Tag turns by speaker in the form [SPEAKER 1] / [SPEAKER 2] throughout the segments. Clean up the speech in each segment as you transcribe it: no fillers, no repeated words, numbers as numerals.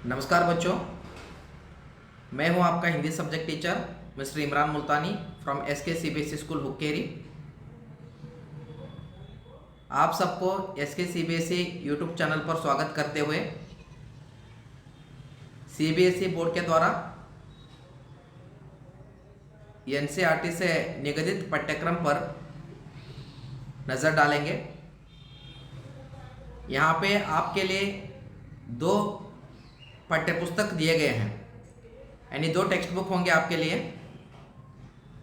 [SPEAKER 1] नमस्कार बच्चों, मैं हूं आपका Hindi subject teacher mister Imran Multani from SK CBSE school Hukkeri. आप सबको एसके सीबीएसई यूट्यूब चैनल पर स्वागत करते हुए सीबीएसई बोर्ड के द्वारा एनसीईआरटी से निगदित पाठ्यक्रम पर नज़र डालेंगे। यहाँ पे आपके लिए दो पाठ्यपुस्तक दिए गए हैं, यानी दो टेक्स्ट बुक होंगे आपके लिए।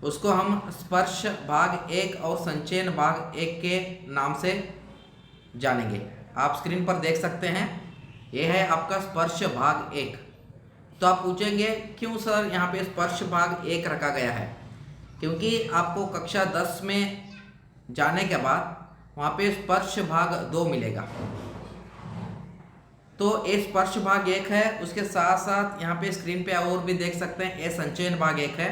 [SPEAKER 1] उसको हम स्पर्श भाग 1 और संचयन भाग 1 के नाम से जानेंगे। आप स्क्रीन पर देख सकते हैं, यह है आपका स्पर्श भाग 1। तो आप पूछेंगे क्यों सर यहाँ पे स्पर्श भाग 1 रखा गया है? क्योंकि आपको कक्षा 10 में जाने के बाद वहाँ पे स्पर्श भाग 2 मिलेगा। तो ये स्पर्श भाग 1 है, उसके साथ साथ यहाँ पे स्क्रीन पे और भी देख सकते हैं, ये संचयन भाग 1 है,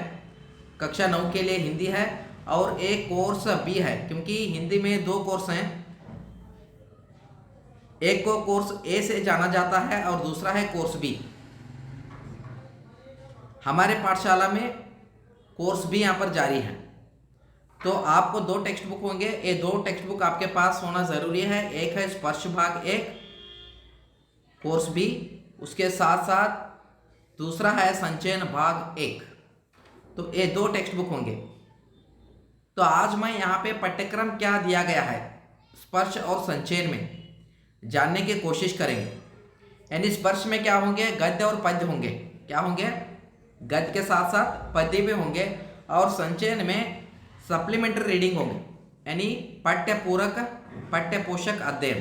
[SPEAKER 1] कक्षा 9 के लिए हिंदी है। और एक कोर्स बी है, क्योंकि हिंदी में दो कोर्स हैं, एक को कोर्स ए से जाना जाता है और दूसरा है कोर्स बी। हमारे पाठशाला में कोर्स बी यहाँ पर जारी है। तो आपको दो टेक्स्ट बुक होंगे, ये दो टेक्स्ट बुक आपके पास होना ज़रूरी है। एक है स्पर्श भाग 1 कोर्स बी, उसके साथ साथ दूसरा है संचयन भाग 1। तो ये दो टेक्स्ट बुक होंगे। तो आज मैं यहाँ पे पाठ्यक्रम क्या दिया गया है स्पर्श और संचयन में जानने की कोशिश करेंगे। यानी स्पर्श में क्या होंगे, गद्य और पद्य होंगे। क्या होंगे? गद्य के साथ साथ पद्य भी होंगे। और संचयन में सप्लीमेंट्री रीडिंग होंगे, यानी पाठ्यपूरक पाठ्यपोषक अध्ययन।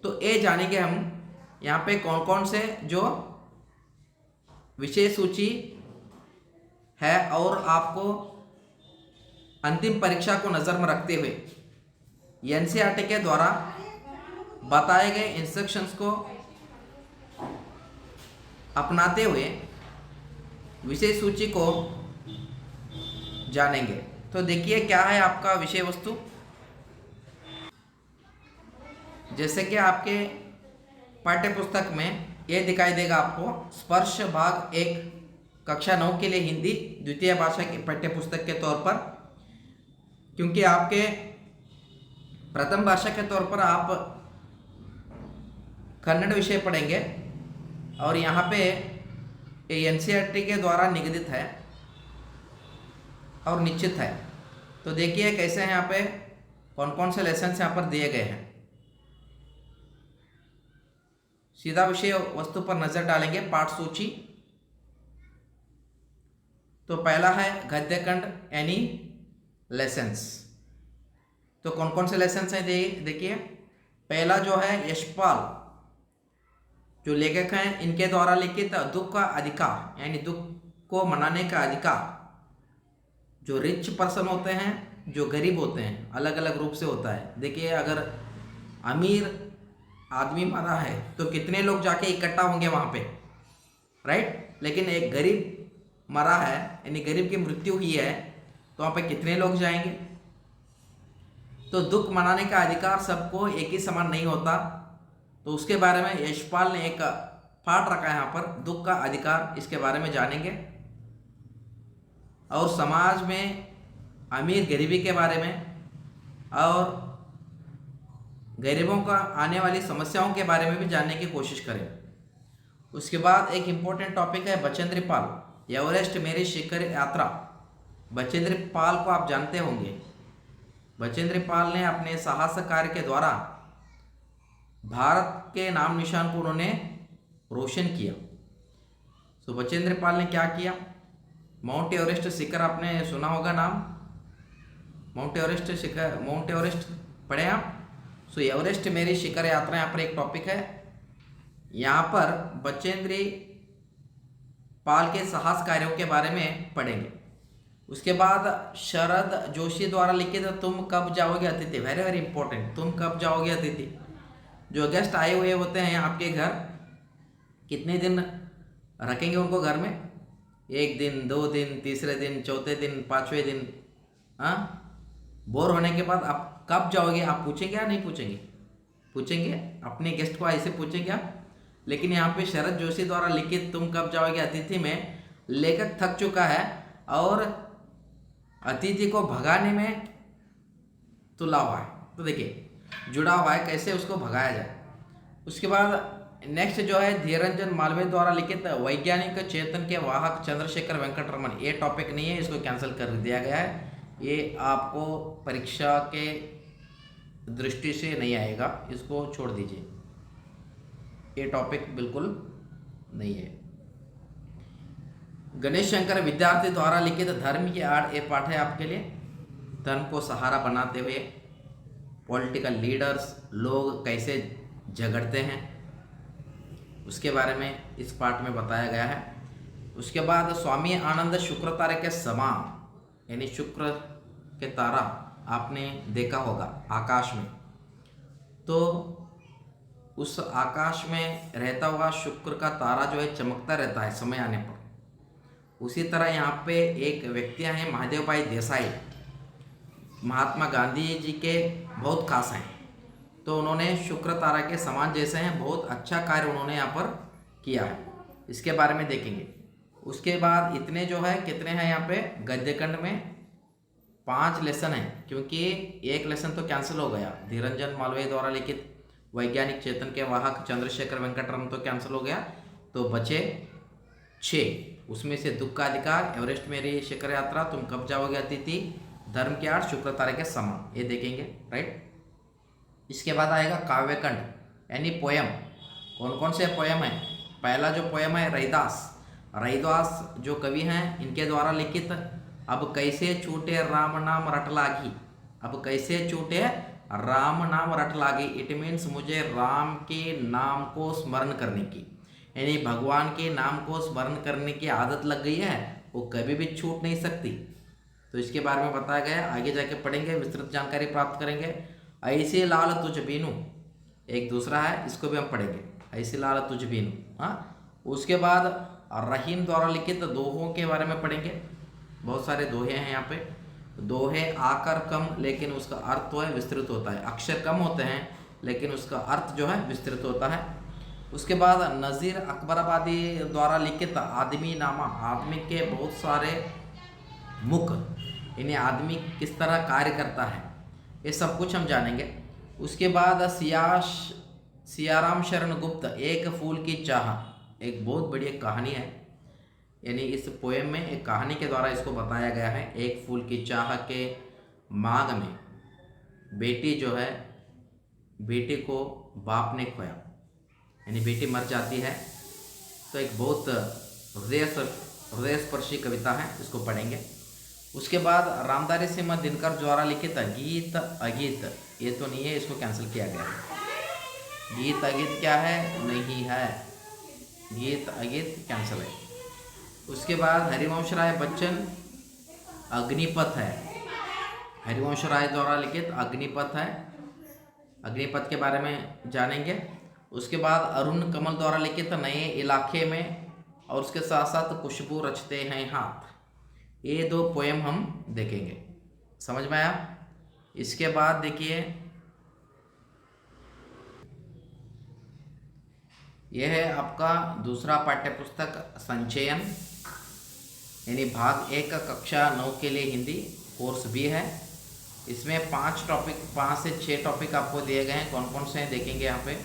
[SPEAKER 1] तो ये जानेंगे हम यहाँ पे कौन कौन से जो विषय सूची है, और आपको अंतिम परीक्षा को नज़र में रखते हुए एनसीईआरटी के द्वारा बताए गए इंस्ट्रक्शंस को अपनाते हुए विषय सूची को जानेंगे। तो देखिए क्या है आपका विषय वस्तु। जैसे कि आपके पाठ्य पुस्तक में ये दिखाई देगा आपको, स्पर्श भाग 1 कक्षा 9 के लिए हिंदी द्वितीय भाषा के पाठ्य पुस्तक के तौर पर, क्योंकि आपके प्रथम भाषा के तौर पर आप कन्नड़ विषय पढ़ेंगे और यहाँ पे एनसीईआरटी के द्वारा निगदित है और निश्चित है। तो देखिए कैसे हैं यहाँ पे कौन कौन से लेसन यहाँ पर दिए गए हैं। सीधा विषय वस्तु पर नजर डालेंगे, पाठ सूची। तो पहला है गद्यखंड यानी लेसन्स। तो कौन कौन से लेसन्स हैं देखिए। पहला जो है यशपाल, जो लेखक हैं, इनके द्वारा लिखित दुख का अधिकार, यानी दुख को मनाने का अधिकार। जो रिच पर्सन होते हैं, जो गरीब होते हैं, अलग अलग रूप से होता है। देखिए अगर अमीर आदमी मरा है तो कितने लोग जाके इकट्ठा होंगे वहाँ पे, राइट। लेकिन एक गरीब मरा है, यानी गरीब की मृत्यु हुई है, तो वहाँ पे कितने लोग जाएंगे। तो दुख मनाने का अधिकार सबको एक ही समान नहीं होता। तो उसके बारे में यशपाल ने एक पाठ रखा है यहाँ पर, दुख का अधिकार, इसके बारे में जानेंगे। और समाज में अमीर गरीबी के बारे में और गरीबों का आने वाली समस्याओं के बारे में भी जानने की कोशिश करें। उसके बाद एक इम्पोर्टेंट टॉपिक है बचेंद्र पाल, एवरेस्ट मेरी शिखर यात्रा। बचेंद्र पाल को आप जानते होंगे। बचेंद्र पाल ने अपने साहस कार्य के द्वारा भारत के नाम निशान को उन्होंने रोशन किया। तो बचेंद्र पाल ने क्या किया? माउंट एवरेस्ट शिखर, आपने सुना होगा नाम, माउंट एवरेस्ट शिखर, माउंट एवरेस्ट पढ़े आप। सो एवरेस्ट मेरी शिखर यात्रा यहाँ पर एक टॉपिक है। यहाँ पर बचेंद्र पाल के साहस कार्यों के बारे में पढ़ेंगे। उसके बाद शरद जोशी द्वारा लिखित तुम कब जाओगे अतिथि, वेरी वेरी इंपॉर्टेंट, तुम कब जाओगे अतिथि। जो गेस्ट आए हुए होते हैं आपके घर, कितने दिन रखेंगे उनको घर में? 1 दिन, 2 दिन, तीसरे दिन, चौथे दिन, 5वें दिन। हाँ, बोर होने के बाद आप कब जाओगे आप पूछेंगे या नहीं पूछेंगे? पूछेंगे अपने गेस्ट को, ऐसे पूछेंगे आप लेकिन यहाँ पे शरद जोशी द्वारा लिखित तुम कब जाओगे अतिथि में लेखक थक चुका है और अतिथि को भगाने में तुला हुआ है। तो देखिए जुड़ा हुआ है, कैसे उसको भगाया जाए। उसके बाद नेक्स्ट जो है धीरंजन मालवीय द्वारा लिखित वैज्ञानिक चेतन के वाहक चंद्रशेखर वेंकट रमन, ये टॉपिक नहीं है, इसको कैंसिल कर दिया गया है। ये आपको परीक्षा के दृष्टि से नहीं आएगा, इसको छोड़ दीजिए, ये टॉपिक बिल्कुल नहीं है। गणेश शंकर विद्यार्थी द्वारा लिखित धर्म की आड़, ये पाठ है आपके लिए। धर्म को सहारा बनाते हुए पॉलिटिकल लीडर्स लोग कैसे झगड़ते हैं उसके बारे में इस पाठ में बताया गया है। उसके बाद स्वामी आनंद शुक्र तारे के समान, यानी शुक्र के तारा आपने देखा होगा आकाश में, तो उस आकाश में रहता हुआ शुक्र का तारा जो है चमकता रहता है समय आने पर। उसी तरह यहाँ पे एक व्यक्ति हैं महादेव भाई देसाई, महात्मा गांधी जी के बहुत खास हैं, तो उन्होंने शुक्र तारा के समान जैसे हैं, बहुत अच्छा कार्य उन्होंने यहाँ पर किया है, इसके बारे में देखेंगे। उसके बाद इतने जो है कितने हैं यहाँ पे गद्यखंड में 5 लेसन हैं, क्योंकि एक लेसन तो कैंसिल हो गया, धीरंजन मालवीय द्वारा लिखित वैज्ञानिक चेतन के वाहक चंद्रशेखर वेंकट रमन तो कैंसिल हो गया, तो बचे 6। उसमें से दुख का अधिकार, एवरेस्ट मेरी शिखर यात्रा, तुम कब जाओगे अतिथि, धर्म की आड़, शुक्र तारे के समान, ये देखेंगे, राइट। इसके बाद आएगा काव्यखंड यानी पोयम। कौन कौन से पोयम है? पहला जो पोयम है रैदास जो कवि हैं इनके द्वारा लिखित अब कैसे छूटे राम नाम रट लागी, अब कैसे छूटे राम नाम रट लागी, इट मीन्स मुझे राम के नाम को स्मरण करने की, यानी भगवान के नाम को स्मरण करने की आदत लग गई है, वो कभी भी छूट नहीं सकती। तो इसके बारे में बताया गया, आगे जाके पढ़ेंगे, विस्तृत जानकारी प्राप्त करेंगे। ऐसे लाल तुझ बीनू एक दूसरा है, इसको भी हम पढ़ेंगे, ऐसे लाल तुझ बीनू। हाँ, उसके बाद रहीम द्वारा लिखित दोहों के बारे में पढ़ेंगे। बहुत सारे दोहे हैं यहाँ पे। दोहे आकर कम लेकिन उसका अर्थ जो है विस्तृत होता है, अक्षर कम होते हैं लेकिन उसका अर्थ जो है विस्तृत होता है। उसके बाद नज़ीर अकबराबादी द्वारा लिखित आदमी नामा, आदमी के बहुत सारे मुख, यानी आदमी किस तरह कार्य करता है, ये सब कुछ हम जानेंगे। उसके बाद सियाराम शरण गुप्त एक फूल की चाह, एक बहुत बड़ी कहानी है, यानी इस पोएम में एक कहानी के द्वारा इसको बताया गया है। एक फूल की चाह के मांग में बेटी जो है, बेटी को बाप ने खोया, यानी बेटी मर जाती है, तो एक बहुत हृदयस्पर्शी कविता है, इसको पढ़ेंगे। उसके बाद रामधारी सिंह दिनकर द्वारा लिखित गीत अगीत, ये तो नहीं है, इसको कैंसिल किया गया है। गीत अगीत क्या है? नहीं है, गीत अगीत कैंसिल है। उसके बाद हरिवंश राय बच्चन अग्निपथ है, हरिवंश राय द्वारा लिखित अग्निपथ है, अग्निपथ के बारे में जानेंगे। उसके बाद अरुण कमल द्वारा लिखित नए इलाके में, और उसके साथ साथ खुशबू रचते हैं हाथ, ये 2 पोएम हम देखेंगे। समझ में आया? इसके बाद देखिए, यह है आपका दूसरा पाठ्य पुस्तक संचयन, यानी भाग 1 कक्षा 9 के लिए हिंदी कोर्स भी है। इसमें 5 टॉपिक, 5 से 6 टॉपिक आपको दिए गए हैं, कौन कौन से हैं देखेंगे यहाँ पे।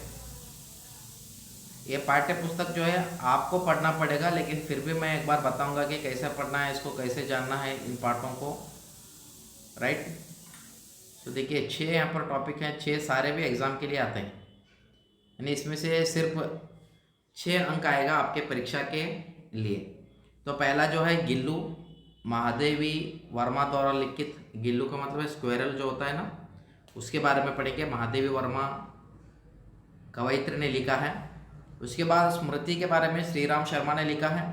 [SPEAKER 1] ये पाठ्य पुस्तक जो है आपको पढ़ना पड़ेगा, लेकिन फिर भी मैं एक बार बताऊंगा कि कैसे पढ़ना है, इसको कैसे जानना है इन पाठों को, राइट। तो देखिए 6 यहाँ पर टॉपिक हैं, 6 सारे भी एग्ज़ाम के लिए आते हैं, यानी इसमें से सिर्फ 6 अंक आएगा आपके परीक्षा के लिए। तो पहला जो है गिल्लू, महादेवी वर्मा द्वारा लिखित, गिल्लू का मतलब है स्क्वेरल जो होता है ना, उसके बारे में पढ़ेंगे। महादेवी वर्मा कवयित्री ने लिखा है। उसके बाद स्मृति के बारे में श्री राम शर्मा ने लिखा है,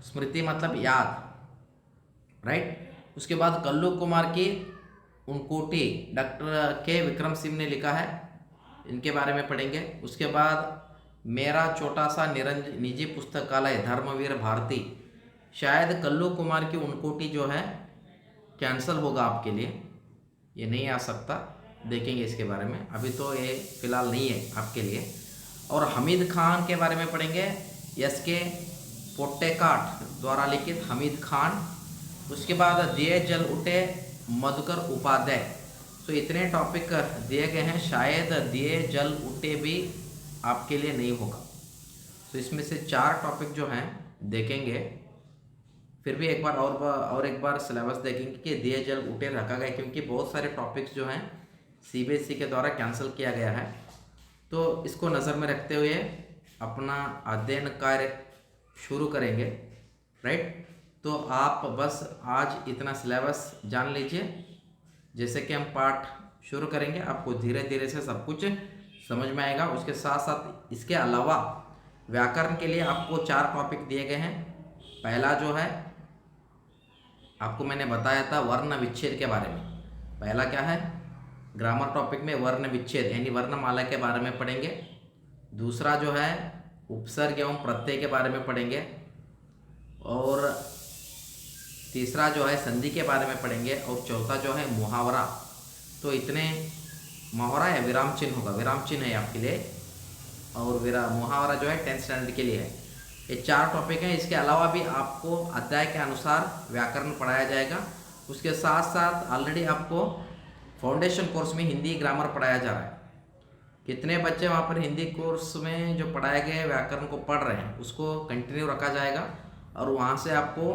[SPEAKER 1] स्मृति मतलब याद, राइट। उसके बाद कल्लू कुमार की उनकोटी डॉक्टर के विक्रम सिंह ने लिखा है, इनके बारे में पढ़ेंगे। उसके बाद मेरा छोटा सा निजी पुस्तकालय धर्मवीर भारती, शायद कल्लू कुमार की उनकोटी जो है कैंसिल होगा आपके लिए, ये नहीं आ सकता, देखेंगे इसके बारे में, अभी तो ये फिलहाल नहीं है आपके लिए। और हमीद खान के बारे में पढ़ेंगे, एस के पोटेकाट द्वारा लिखित हमीद खान। उसके बाद दिए जल उठे मधुकर उपाध्याय। तो इतने टॉपिक दिए गए हैं, शायद दिए जल उठे भी आपके लिए नहीं होगा। तो इसमें से 4 टॉपिक जो हैं देखेंगे, फिर भी एक बार और एक बार सिलेबस देखेंगे कि दिए जल उठे रखा गया, क्योंकि बहुत सारे टॉपिक्स जो हैं सीबीएसई के द्वारा कैंसिल किया गया है। तो इसको नज़र में रखते हुए अपना अध्ययन कार्य शुरू करेंगे, राइट। तो आप बस आज इतना सिलेबस जान लीजिए। जैसे कि हम पाठ शुरू करेंगे, आपको धीरे धीरे से सब कुछ समझ में आएगा। उसके साथ साथ इसके अलावा व्याकरण के लिए आपको 4 टॉपिक दिए गए हैं। पहला जो है आपको मैंने बताया था वर्ण विच्छेद के बारे में। पहला क्या है, ग्रामर टॉपिक में वर्ण विच्छेद यानी वर्णमाला के बारे में पढ़ेंगे। दूसरा जो है उपसर्ग एवं प्रत्यय के बारे में पढ़ेंगे। और तीसरा जो है संधि के बारे में पढ़ेंगे। और चौथा जो है मुहावरा। तो इतने मुहावरा या विराम चिन्ह होगा, विराम चिन्ह है आपके लिए। और मुहावरा जो है 10th स्टैंडर्ड के लिए है। ये 4 टॉपिक हैं। इसके अलावा भी आपको अध्याय के अनुसार व्याकरण पढ़ाया जाएगा। उसके साथ साथ ऑलरेडी आपको फाउंडेशन कोर्स में हिंदी ग्रामर पढ़ाया जा रहा है। कितने बच्चे वहाँ पर हिंदी कोर्स में जो पढ़ाए गए व्याकरण को पढ़ रहे हैं, उसको कंटिन्यू रखा जाएगा और वहाँ से आपको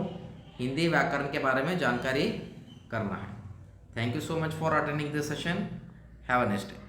[SPEAKER 1] हिंदी व्याकरण के बारे में जानकारी करना है। Thank you so much for attending this session. Have a nice day.